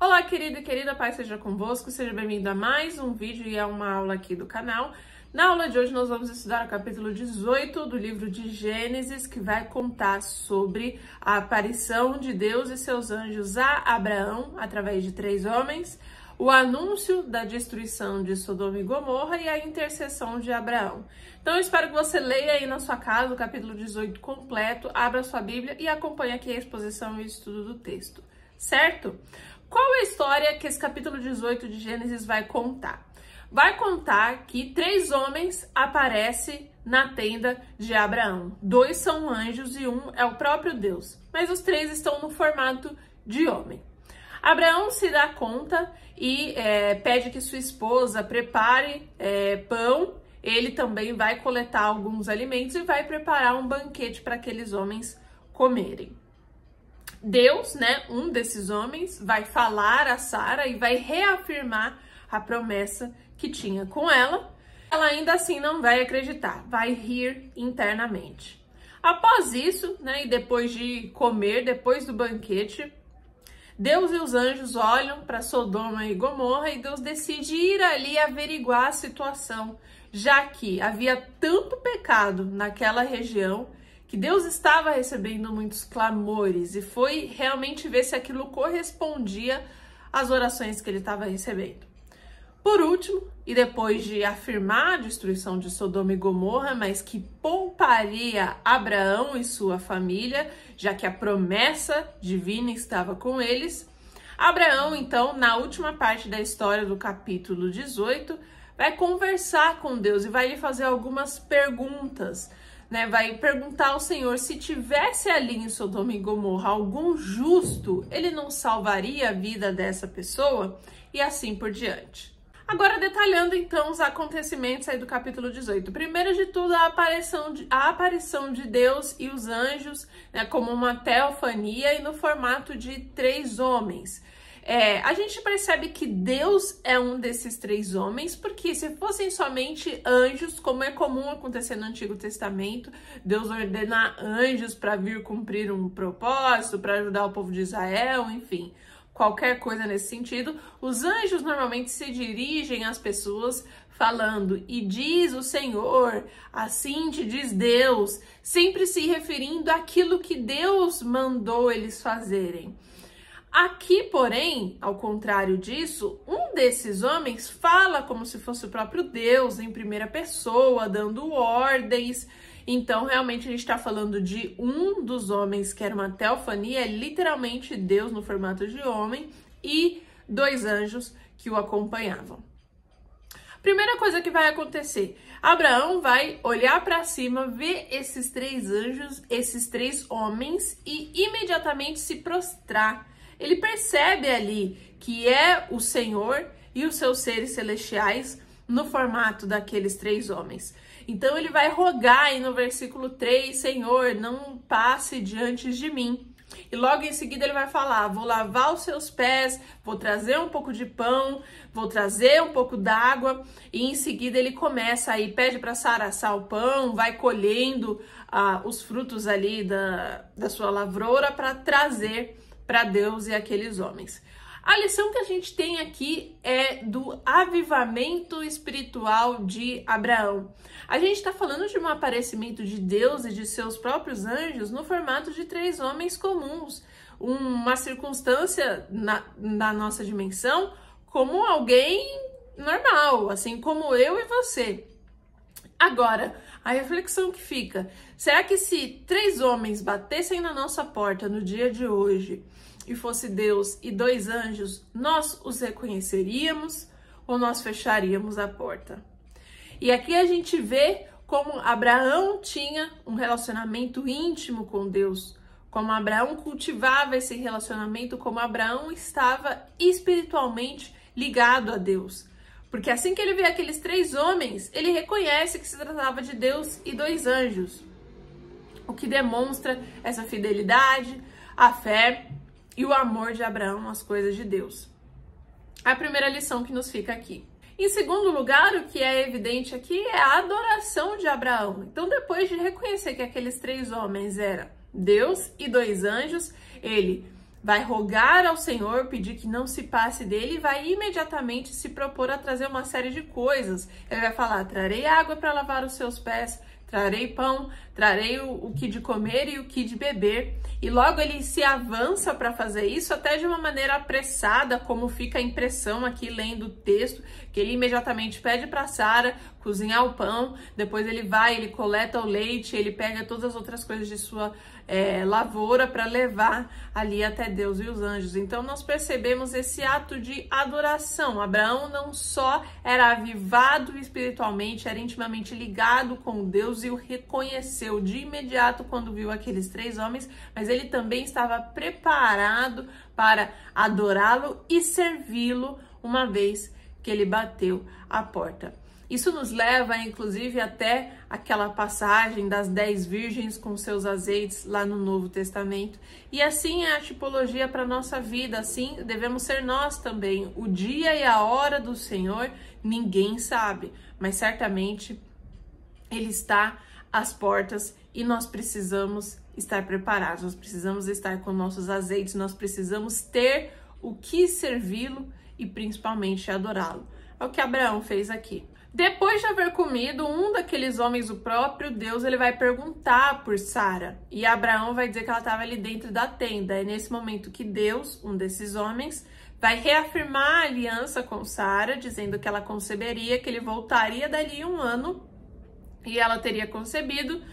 Olá, querido e querida, paz seja convosco, seja bem-vindo a mais um vídeo e a uma aula aqui do canal. Na aula de hoje nós vamos estudar o capítulo 18 do livro de Gênesis, que vai contar sobre a aparição de Deus e seus anjos a Abraão, através de 3 homens, o anúncio da destruição de Sodoma e Gomorra e a intercessão de Abraão. Então eu espero que você leia aí na sua casa o capítulo 18 completo, abra sua Bíblia e acompanhe aqui a exposição e o estudo do texto, certo? Qual é a história que esse capítulo 18 de Gênesis vai contar? Vai contar que 3 homens aparecem na tenda de Abraão. 2 são anjos e 1 é o próprio Deus, mas os 3 estão no formato de homem. Abraão se dá conta e pede que sua esposa prepare pão. Ele também vai coletar alguns alimentos e vai preparar um banquete para aqueles homens comerem. Deus, um desses homens, vai falar a Sara e vai reafirmar a promessa que tinha com ela. Ela ainda assim não vai acreditar, vai rir internamente. Após isso, e depois de comer, depois do banquete, Deus e os anjos olham para Sodoma e Gomorra e Deus decide ir ali averiguar a situação, já que havia tanto pecado naquela região que Deus estava recebendo muitos clamores e foi realmente ver se aquilo correspondia às orações que ele estava recebendo. Por último, e depois de afirmar a destruição de Sodoma e Gomorra, mas que pouparia Abraão e sua família, já que a promessa divina estava com eles, Abraão, então, na última parte da história do capítulo 18, vai conversar com Deus e vai lhe fazer algumas perguntas. Vai perguntar ao Senhor se tivesse ali em Sodoma e Gomorra algum justo, ele não salvaria a vida dessa pessoa e assim por diante. Agora detalhando então os acontecimentos aí do capítulo 18. Primeiro de tudo, a aparição de Deus e os anjos, como uma teofania e no formato de 3 homens. A gente percebe que Deus é um desses 3 homens, porque se fossem somente anjos, como é comum acontecer no Antigo Testamento, Deus ordena anjos para vir cumprir um propósito, para ajudar o povo de Israel, enfim, qualquer coisa nesse sentido. Os anjos normalmente se dirigem às pessoas falando, e diz o Senhor, assim te diz Deus, sempre se referindo àquilo que Deus mandou eles fazerem. Aqui, porém, ao contrário disso, um desses homens fala como se fosse o próprio Deus, em primeira pessoa, dando ordens. Então, realmente, a gente está falando de um dos homens que era uma teofania, literalmente Deus no formato de homem, e 2 anjos que o acompanhavam. Primeira coisa que vai acontecer, Abraão vai olhar para cima, ver esses 3 anjos, esses 3 homens, e imediatamente se prostrar. Ele percebe ali que é o Senhor e os seus seres celestiais no formato daqueles 3 homens. Então ele vai rogar aí no versículo 3, Senhor, não passe diante de mim. E logo em seguida ele vai falar, vou lavar os seus pés, vou trazer um pouco de pão, vou trazer um pouco d'água. E em seguida ele começa aí, pede para Sara assar o pão, vai colhendo os frutos ali da sua lavoura para trazer para Deus e aqueles homens. A lição que a gente tem aqui é do avivamento espiritual de Abraão. A gente está falando de um aparecimento de Deus e de seus próprios anjos no formato de 3 homens comuns. Uma circunstância na nossa dimensão como alguém normal, assim como eu e você. Agora, a reflexão que fica, será que se 3 homens batessem na nossa porta no dia de hoje e fosse Deus e 2 anjos, nós os reconheceríamos ou nós fecharíamos a porta? E aqui a gente vê como Abraão tinha um relacionamento íntimo com Deus, como Abraão cultivava esse relacionamento, como Abraão estava espiritualmente ligado a Deus. Porque assim que ele vê aqueles 3 homens, ele reconhece que se tratava de Deus e 2 anjos. O que demonstra essa fidelidade, a fé e o amor de Abraão às coisas de Deus. A primeira lição que nos fica aqui. Em segundo lugar, o que é evidente aqui é a adoração de Abraão. Então, depois de reconhecer que aqueles 3 homens eram Deus e 2 anjos, ele vai rogar ao Senhor, pedir que não se passe dele e vai imediatamente se propor a trazer uma série de coisas. Ele vai falar: trarei água para lavar os seus pés, trarei pão, trarei o que de comer e o que de beber. E logo ele se avança para fazer isso, até de uma maneira apressada, como fica a impressão aqui lendo o texto, que ele imediatamente pede para Sara cozinhar o pão, depois ele coleta o leite, ele pega todas as outras coisas de sua lavoura para levar ali até Deus e os anjos. Então nós percebemos esse ato de adoração. Abraão não só era avivado espiritualmente, era intimamente ligado com Deus e o reconheceu de imediato quando viu aqueles 3 homens, mas ele também estava preparado para adorá-lo e servi-lo uma vez que ele bateu a porta. Isso nos leva, inclusive, até aquela passagem das 10 virgens com seus azeites lá no Novo Testamento. E assim é a tipologia para a nossa vida, assim devemos ser nós também. O dia e a hora do Senhor ninguém sabe, mas certamente Ele está às portas e nós precisamos estar preparados, nós precisamos estar com nossos azeites, nós precisamos ter o que servi-lo e principalmente adorá-lo. É o que Abraão fez aqui. Depois de haver comido, um daqueles homens, o próprio Deus, ele vai perguntar por Sara. E Abraão vai dizer que ela estava ali dentro da tenda. É nesse momento que Deus, um desses homens, vai reafirmar a aliança com Sara, dizendo que ela conceberia, que ele voltaria dali 1 ano e ela teria concebido,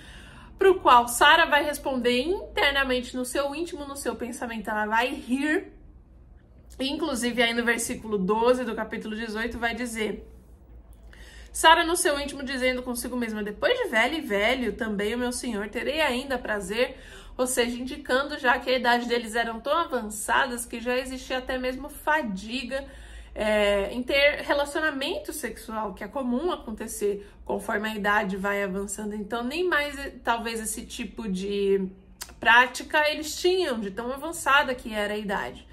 para o qual Sara vai responder internamente no seu íntimo, no seu pensamento, ela vai rir. Inclusive aí no versículo 12 do capítulo 18 vai dizer: Sara no seu íntimo dizendo consigo mesma: depois de velho e velho, também o meu senhor terei ainda prazer, ou seja, indicando já que a idade deles eram tão avançadas que já existia até mesmo fadiga em ter relacionamento sexual, que é comum acontecer conforme a idade vai avançando. Então nem mais talvez esse tipo de prática eles tinham, de tão avançada que era a idade.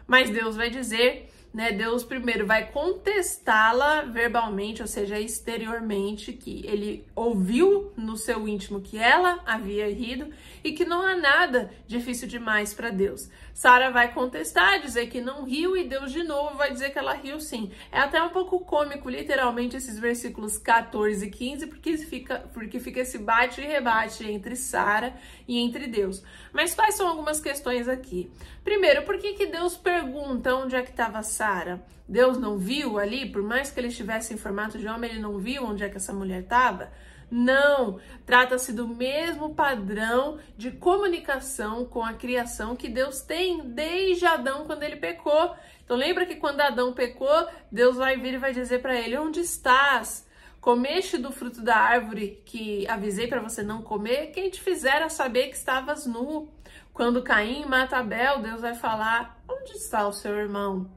Mas Deus vai dizer, né, Deus primeiro vai contestá-la verbalmente, ou seja, exteriormente, que ele ouviu no seu íntimo que ela havia rido e que não há nada difícil demais para Deus. Sara vai contestar, dizer que não riu, e Deus de novo vai dizer que ela riu sim. É até um pouco cômico, literalmente, esses versículos 14 e 15, porque fica esse bate e rebate entre Sara e entre Deus. Mas quais são algumas questões aqui? Primeiro, por que Deus pergunta onde é que estava Sara? Deus não viu ali? Por mais que ele estivesse em formato de homem, ele não viu onde é que essa mulher estava? Não, trata-se do mesmo padrão de comunicação com a criação que Deus tem desde Adão, quando ele pecou. Então lembra que quando Adão pecou, Deus vai vir e vai dizer para ele: onde estás? Comeste do fruto da árvore que avisei para você não comer? Quem te fizera saber que estavas nu? Quando Caim mata Abel, Deus vai falar: onde está o seu irmão?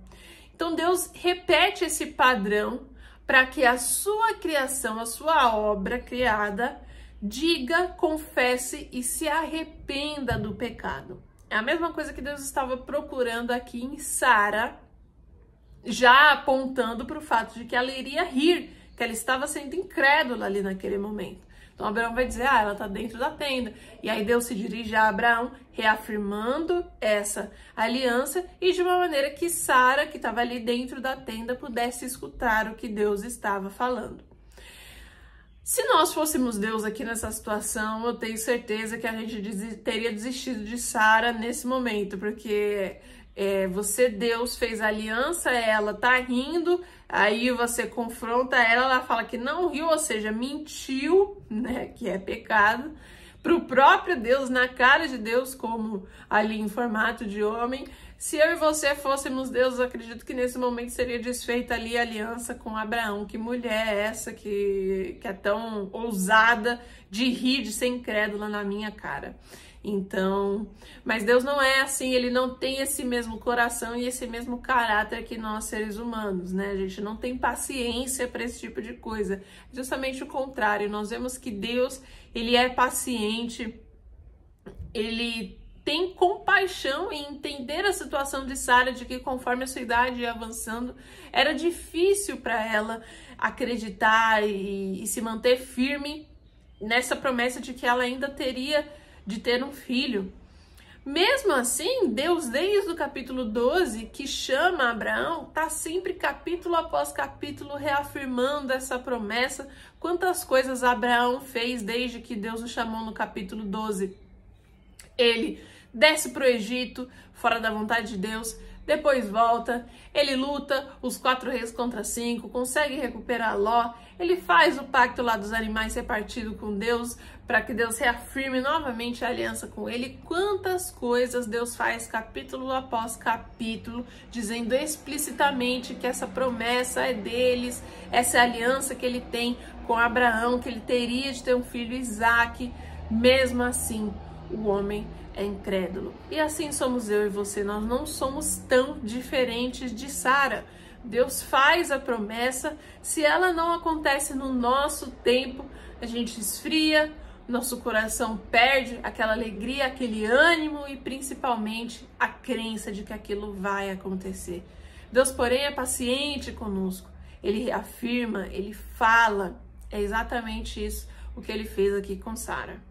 Então Deus repete esse padrão para que a sua criação, a sua obra criada, diga, confesse e se arrependa do pecado. É a mesma coisa que Deus estava procurando aqui em Sara, já apontando para o fato de que ela iria rir, que ela estava sendo incrédula ali naquele momento. Então Abraão vai dizer: ela está dentro da tenda. E aí Deus se dirige a Abraão, reafirmando essa aliança e de uma maneira que Sara, que estava ali dentro da tenda, pudesse escutar o que Deus estava falando. Se nós fôssemos Deus aqui nessa situação, eu tenho certeza que a gente teria desistido de Sara nesse momento, porque você, Deus, fez aliança, ela tá rindo, aí você confronta ela fala que não riu, ou seja, mentiu, né, que é pecado, pro próprio Deus, na cara de Deus, como ali em formato de homem. Se eu e você fôssemos Deus, eu acredito que nesse momento seria desfeita ali a aliança com Abraão. Que mulher é essa que é tão ousada de rir, de ser incrédula na minha cara? Então, mas Deus não é assim, ele não tem esse mesmo coração e esse mesmo caráter que nós seres humanos, né? A gente não tem paciência para esse tipo de coisa. Justamente o contrário, nós vemos que Deus, ele é paciente, ele tem compaixão em entender a situação de Sara, de que conforme a sua idade ia avançando, era difícil para ela acreditar e se manter firme nessa promessa de que ela ainda teria de ter um filho. Mesmo assim, Deus, desde o capítulo 12, que chama Abraão, está sempre capítulo após capítulo reafirmando essa promessa. Quantas coisas Abraão fez desde que Deus o chamou no capítulo 12? Ele desce para o Egito, fora da vontade de Deus, depois volta, ele luta os 4 reis contra 5, consegue recuperar Ló, ele faz o pacto lá dos animais repartido com Deus, para que Deus reafirme novamente a aliança com ele. Quantas coisas Deus faz capítulo após capítulo, dizendo explicitamente que essa promessa é deles, essa é a aliança que ele tem com Abraão, que ele teria de ter um filho, Isaque. Mesmo assim, o homem é incrédulo. E assim somos eu e você, nós não somos tão diferentes de Sara. Deus faz a promessa, se ela não acontece no nosso tempo, a gente esfria, nosso coração perde aquela alegria, aquele ânimo e principalmente a crença de que aquilo vai acontecer. Deus, porém, é paciente conosco, ele reafirma, ele fala, é exatamente isso o que ele fez aqui com Sara.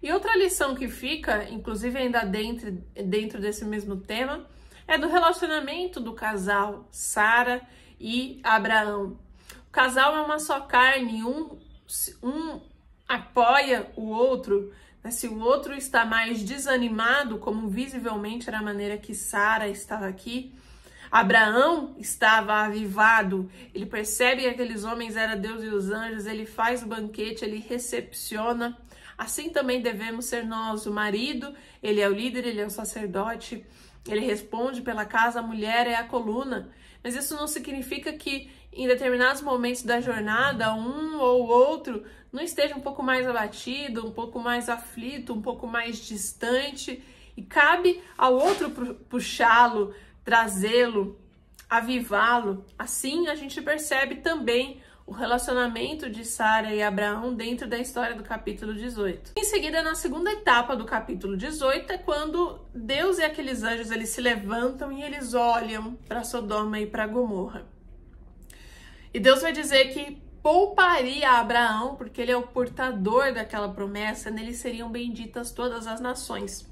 E outra lição que fica, inclusive ainda dentro desse mesmo tema, é do relacionamento do casal Sara e Abraão. O casal é uma só carne, um apoia o outro, né? Se o outro está mais desanimado, como visivelmente era a maneira que Sara estava aqui, Abraão estava avivado, ele percebe que aqueles homens eram Deus e os anjos, ele faz o banquete, ele recepciona. Assim também devemos ser nós. O marido, ele é o líder, ele é o sacerdote, ele responde pela casa, a mulher é a coluna. Mas isso não significa que em determinados momentos da jornada, um ou outro não esteja um pouco mais abatido, um pouco mais aflito, um pouco mais distante. E cabe ao outro puxá-lo, trazê-lo, avivá-lo. Assim a gente percebe também o relacionamento de Sara e Abraão dentro da história do capítulo 18. Em seguida, na segunda etapa do capítulo 18, é quando Deus e aqueles anjos eles se levantam e eles olham para Sodoma e para Gomorra. E Deus vai dizer que pouparia Abraão, porque ele é o portador daquela promessa, nele seriam benditas todas as nações.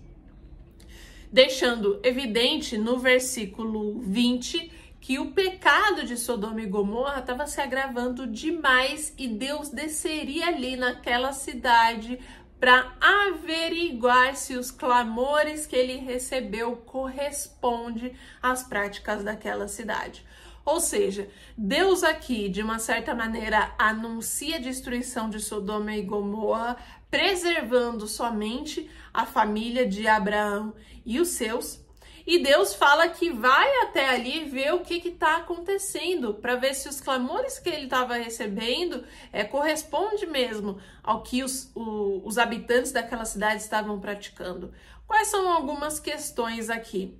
Deixando evidente no versículo 20 que o pecado de Sodoma e Gomorra estava se agravando demais e Deus desceria ali naquela cidade para averiguar se os clamores que ele recebeu correspondem às práticas daquela cidade. Ou seja, Deus aqui, de uma certa maneira, anuncia a destruição de Sodoma e Gomorra, preservando somente a família de Abraão e os seus. E Deus fala que vai até ali ver o que está acontecendo, para ver se os clamores que ele estava recebendo corresponde mesmo ao que os habitantes daquela cidade estavam praticando. Quais são algumas questões aqui?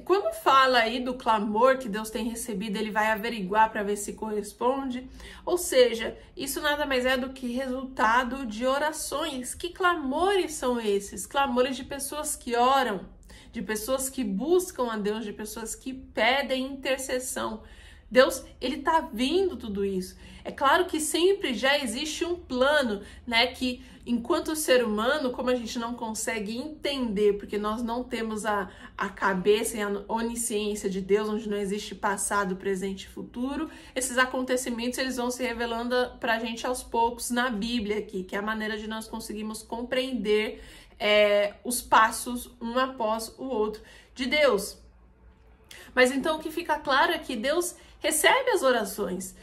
Quando fala aí do clamor que Deus tem recebido, ele vai averiguar para ver se corresponde. Ou seja, isso nada mais é do que resultado de orações. Que clamores são esses? Clamores de pessoas que oram, de pessoas que buscam a Deus, de pessoas que pedem intercessão. Deus, ele está vendo tudo isso. É claro que sempre já existe um plano, né? Que enquanto ser humano, como a gente não consegue entender, porque nós não temos a cabeça e a onisciência de Deus, onde não existe passado, presente e futuro, esses acontecimentos eles vão se revelando para a gente aos poucos na Bíblia aqui, que é a maneira de nós conseguirmos compreender os passos um após o outro de Deus. Mas então o que fica claro é que Deus recebe as orações.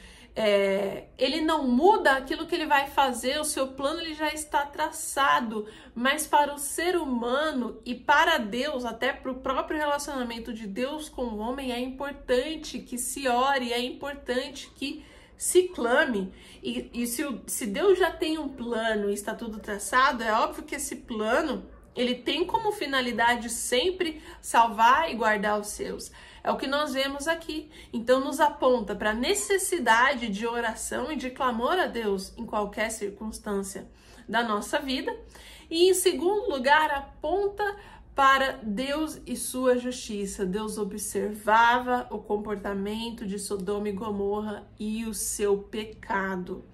Ele não muda aquilo que ele vai fazer, o seu plano ele já está traçado, mas para o ser humano e para Deus, até para o próprio relacionamento de Deus com o homem, é importante que se ore, é importante que se clame. E se Deus já tem um plano e está tudo traçado, é óbvio que esse plano ele tem como finalidade sempre salvar e guardar os seus. É o que nós vemos aqui. Então nos aponta para a necessidade de oração e de clamor a Deus em qualquer circunstância da nossa vida. E em segundo lugar, aponta para Deus e sua justiça. Deus observava o comportamento de Sodoma e Gomorra e o seu pecado.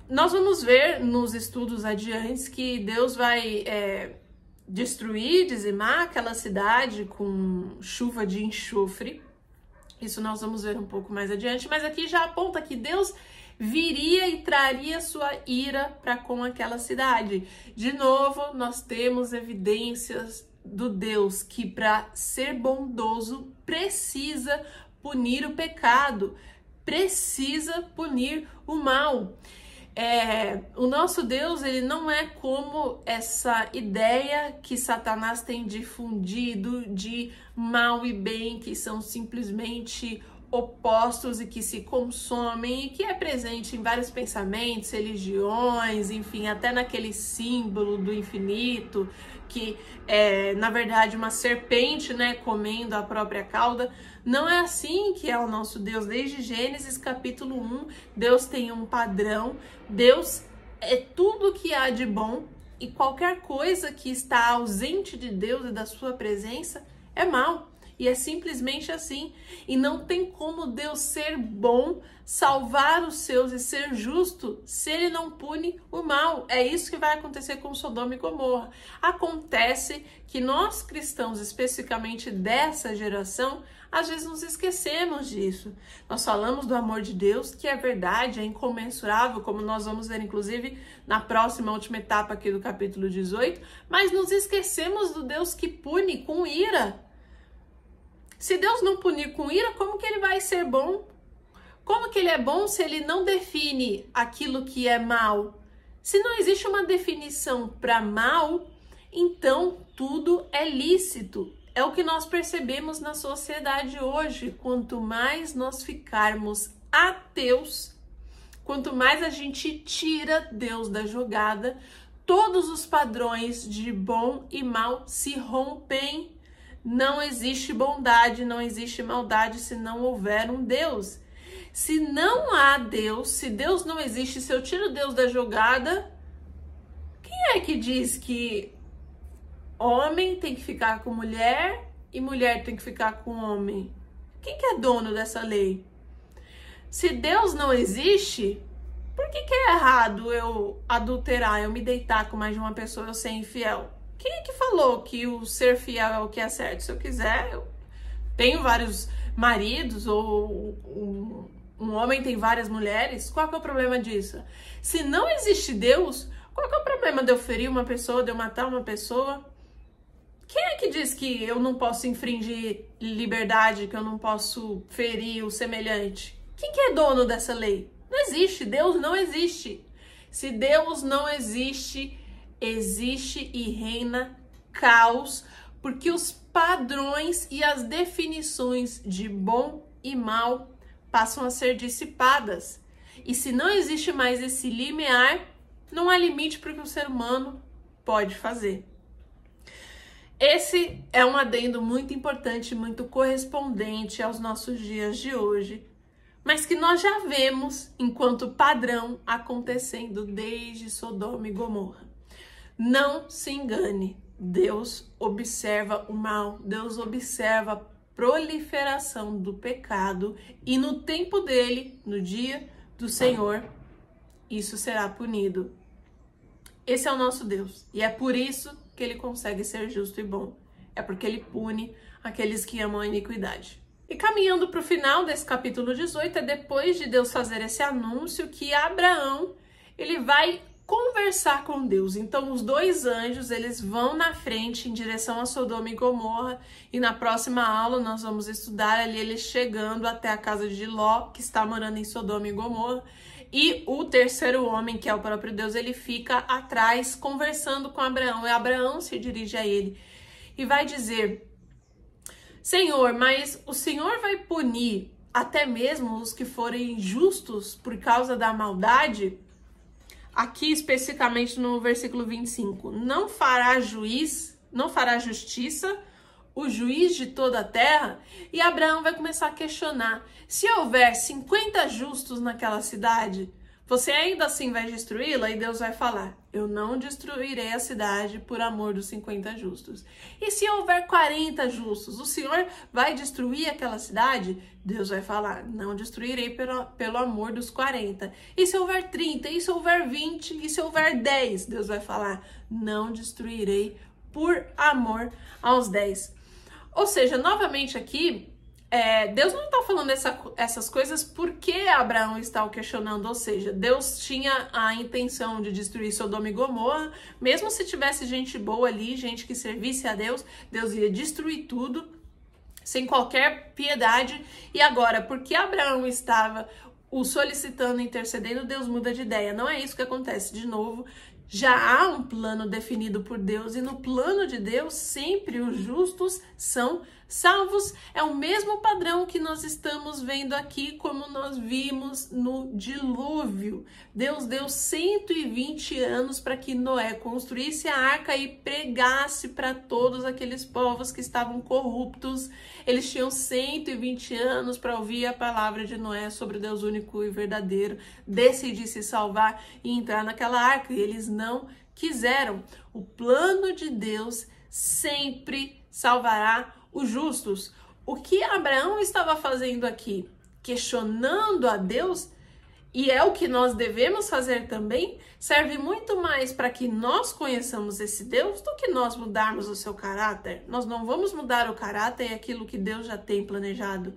Nós vamos ver nos estudos adiantes que Deus vai destruir, dizimar aquela cidade com chuva de enxofre. Isso nós vamos ver um pouco mais adiante, mas aqui já aponta que Deus viria e traria sua ira para com aquela cidade. De novo, nós temos evidências do Deus que, para ser bondoso, precisa punir o pecado, precisa punir o mal. O nosso Deus, ele não é como essa ideia que Satanás tem difundido de mal e bem, que são simplesmente opostos e que se consomem, e que é presente em vários pensamentos, religiões, enfim, até naquele símbolo do infinito, que é, na verdade, uma serpente, né, comendo a própria cauda. Não é assim que é o nosso Deus. Desde Gênesis capítulo 1, Deus tem um padrão, Deus é tudo que há de bom, e qualquer coisa que está ausente de Deus e da sua presença é mal. E é simplesmente assim. E não tem como Deus ser bom, salvar os seus e ser justo se ele não pune o mal. É isso que vai acontecer com Sodoma e Gomorra. Acontece que nós cristãos, especificamente dessa geração, às vezes nos esquecemos disso. Nós falamos do amor de Deus, que é verdade, é incomensurável, como nós vamos ver inclusive na próxima última etapa aqui do capítulo 18, mas nos esquecemos do Deus que pune com ira. Se Deus não punir com ira, como que ele vai ser bom? Como que ele é bom se ele não define aquilo que é mal? Se não existe uma definição para mal, então tudo é lícito. É o que nós percebemos na sociedade hoje. Quanto mais nós ficarmos ateus, quanto mais a gente tira Deus da jogada, todos os padrões de bom e mal se rompem. Não existe bondade, não existe maldade se não houver um Deus. Se não há Deus, se Deus não existe, se eu tiro Deus da jogada, quem é que diz que homem tem que ficar com mulher e mulher tem que ficar com homem? Quem que é dono dessa lei? Se Deus não existe, por que é errado eu adulterar, eu me deitar com mais de uma pessoa, eu ser infiel? Quem é que falou que o ser fiel é o que é certo? Se eu quiser, eu tenho vários maridos, ou um homem tem várias mulheres, qual que é o problema disso? Se não existe Deus, qual que é o problema de eu ferir uma pessoa, de eu matar uma pessoa? Quem é que diz que eu não posso infringir liberdade, que eu não posso ferir o semelhante? Quem que é dono dessa lei? Não existe, Deus não existe. Se Deus não existe, existe e reina caos, porque os padrões e as definições de bom e mal passam a ser dissipadas. E se não existe mais esse limiar, não há limite para o que o ser humano pode fazer. Esse é um adendo muito importante, muito correspondente aos nossos dias de hoje, mas que nós já vemos enquanto padrão acontecendo desde Sodoma e Gomorra. Não se engane, Deus observa o mal, Deus observa a proliferação do pecado e no tempo dele, no dia do Senhor, isso será punido. Esse é o nosso Deus e é por isso que ele consegue ser justo e bom. É porque ele pune aqueles que amam a iniquidade. E caminhando para o final desse capítulo 18, é depois de Deus fazer esse anúncio que Abraão, ele vai conversar com Deus. Então os dois anjos, eles vão na frente em direção a Sodoma e Gomorra, e na próxima aula nós vamos estudar ali eles chegando até a casa de Ló, que está morando em Sodoma e Gomorra, e o terceiro homem, que é o próprio Deus, ele fica atrás conversando com Abraão, e Abraão se dirige a ele e vai dizer: Senhor, mas o Senhor vai punir até mesmo os que forem justos por causa da maldade? Aqui especificamente no versículo 25, não fará justiça o juiz de toda a terra? E Abraão vai começar a questionar, se houver 50 justos naquela cidade, você ainda assim vai destruí-la? E Deus vai falar, eu não destruirei a cidade por amor dos 50 justos. E se houver 40 justos, o Senhor vai destruir aquela cidade? Deus vai falar, não destruirei pelo amor dos 40. E se houver 30? E se houver 20? E se houver 10? Deus vai falar, não destruirei por amor aos 10. Ou seja, novamente aqui, Deus não está falando essas coisas porque Abraão está o questionando, ou seja, Deus tinha a intenção de destruir Sodoma e Gomorra, mesmo se tivesse gente boa ali, gente que servisse a Deus, Deus ia destruir tudo, sem qualquer piedade. E agora, porque Abraão estava o solicitando, intercedendo, Deus muda de ideia. Não é isso que acontece. De novo, já há um plano definido por Deus, e no plano de Deus sempre os justos são salvos. É o mesmo padrão que nós estamos vendo aqui, como nós vimos no dilúvio. Deus deu 120 anos para que Noé construísse a arca e pregasse para todos aqueles povos que estavam corruptos. Eles tinham 120 anos para ouvir a palavra de Noé sobre o Deus único e verdadeiro, decidir se salvar e entrar naquela arca, e eles não quiseram. O plano de Deus sempre salvará os justos. O que Abraão estava fazendo aqui? Questionando a Deus, e é o que nós devemos fazer também, serve muito mais para que nós conheçamos esse Deus do que nós mudarmos o seu caráter. Nós não vamos mudar o caráter e aquilo que Deus já tem planejado,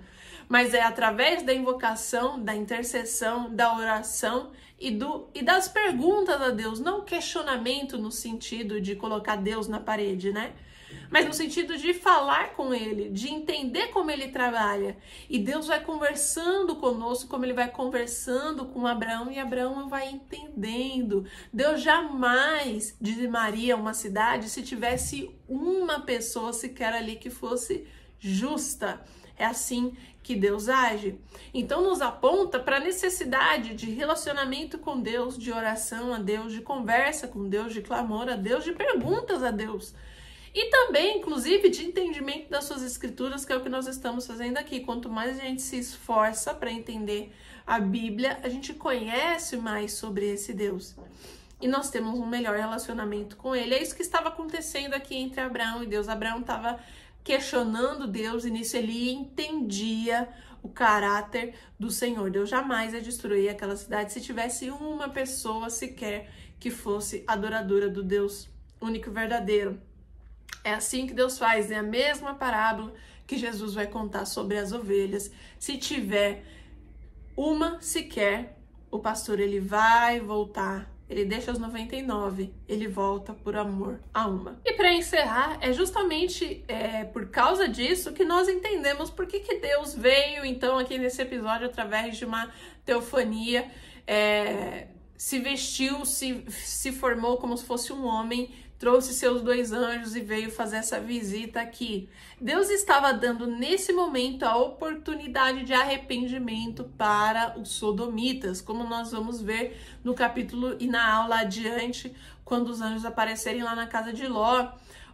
mas é através da invocação, da intercessão, da oração e das perguntas a Deus, não questionamento no sentido de colocar Deus na parede, né? Mas no sentido de falar com ele, de entender como ele trabalha. E Deus vai conversando conosco, como ele vai conversando com Abraão, e Abraão vai entendendo. Deus jamais dizimaria uma cidade se tivesse uma pessoa sequer ali que fosse justa. É assim que Deus age. Então nos aponta para a necessidade de relacionamento com Deus, de oração a Deus, de conversa com Deus, de clamor a Deus, de perguntas a Deus. E também, inclusive, de entendimento das suas escrituras, que é o que nós estamos fazendo aqui. Quanto mais a gente se esforça para entender a Bíblia, a gente conhece mais sobre esse Deus. E nós temos um melhor relacionamento com ele. É isso que estava acontecendo aqui entre Abraão e Deus. Abraão estava questionando Deus, e nisso ele entendia o caráter do Senhor. Deus jamais ia destruir aquela cidade se tivesse uma pessoa sequer que fosse adoradora do Deus único e verdadeiro. É assim que Deus faz, é a mesma parábola que Jesus vai contar sobre as ovelhas. Se tiver uma sequer, o pastor ele vai voltar, ele deixa as 99, ele volta por amor a uma. E para encerrar, é justamente por causa disso que nós entendemos por que Deus veio, então, aqui nesse episódio, através de uma teofania, se vestiu, se formou como se fosse um homem, trouxe seus 2 anjos e veio fazer essa visita aqui. Deus estava dando nesse momento a oportunidade de arrependimento para os sodomitas, como nós vamos ver no capítulo e na aula adiante, quando os anjos aparecerem lá na casa de Ló.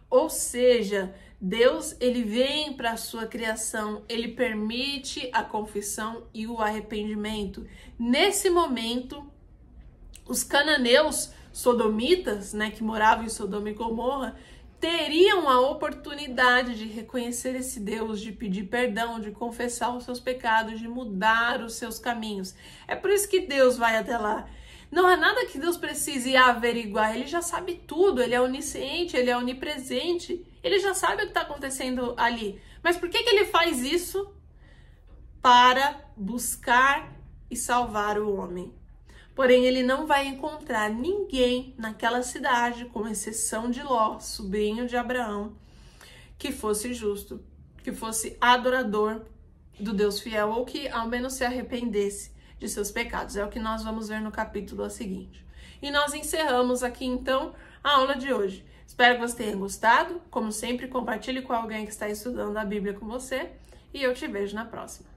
Ou seja, Deus ele vem para a sua criação, ele permite a confissão e o arrependimento. Nesse momento, os cananeus sodomitas, né, que moravam em Sodoma e Gomorra, teriam a oportunidade de reconhecer esse Deus, de pedir perdão, de confessar os seus pecados, de mudar os seus caminhos. É por isso que Deus vai até lá. Não há nada que Deus precise averiguar, ele já sabe tudo, ele é onisciente, ele é onipresente, ele já sabe o que está acontecendo ali. Mas por que ele faz isso? Para buscar e salvar o homem. Porém, ele não vai encontrar ninguém naquela cidade, com exceção de Ló, sobrinho de Abraão, que fosse justo, que fosse adorador do Deus fiel, ou que ao menos se arrependesse de seus pecados. É o que nós vamos ver no capítulo a seguinte. E nós encerramos aqui, então, a aula de hoje. Espero que você tenha gostado. Como sempre, compartilhe com alguém que está estudando a Bíblia com você. E eu te vejo na próxima.